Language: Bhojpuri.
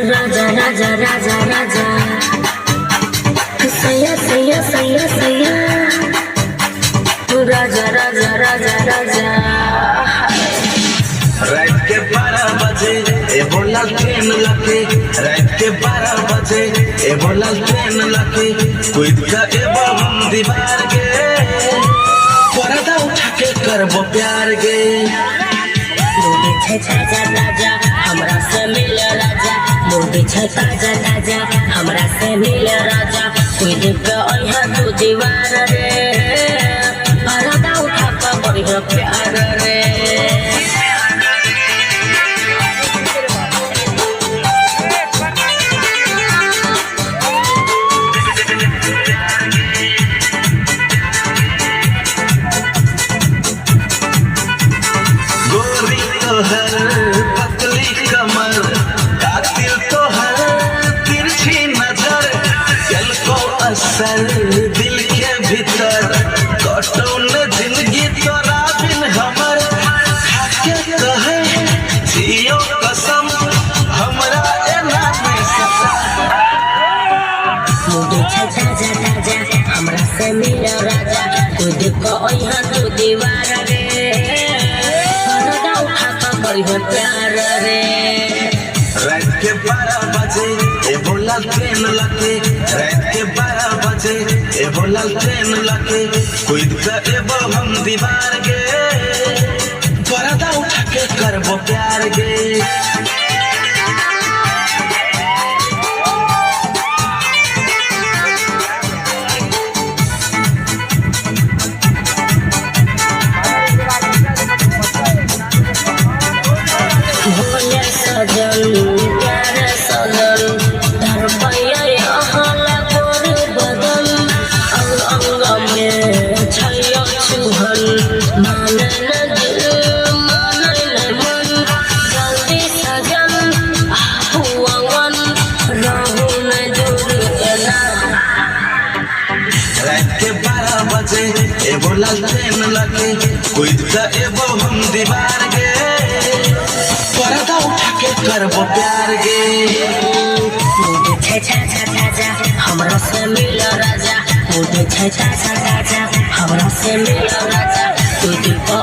राजा राजा राजा राजा सैया सैया सैया सैया राजा राजा राजा राजा। रात के 12 बजे ए बोला ट्रेन लगे, रात के 12 बजे ए बोला ट्रेन लगे, कूद का ए हम दीवार गे, पर्दा उठा के करबो प्यार गे। मोदी छे छाजा राजा हमरा से मिल राजा, मोदी छे छाजा राजा हमरा से मिल राजा, कूद के ओहा तू दीवार रे, पर्दा उठा के बढ़िया प्यार रे। पतली कमर कातिल तो हर तिरछी नजर, दिल को असर दिल के भीतर, कटौन जिंदगी तोरा बिन हमर, खाके कहे जियो कसम हमरा एना नहीं सता। मोदी छे छाजा राजा हमरा से मिल राजा, कूद को ओहा तू दीवार रे, प्यार रे। रात के 12 बजे ए बोला ट्रेन लगे, रात के 12 बजे ए बोला ट्रेन लगे, कूद के एबो हम दीवार गे, पर्दा उठा के करबो प्यार गे। रात के 12 बजे ए बोला ट्रेन लगे, कूद के एबो हम दीवार गे, पर्दा उठा के करबो प्यार गे। मोदी छे छाजा राजा हमरा से मिल राजा, मोदी छे छाजा राजा हमरा से मिल राजा, कूद को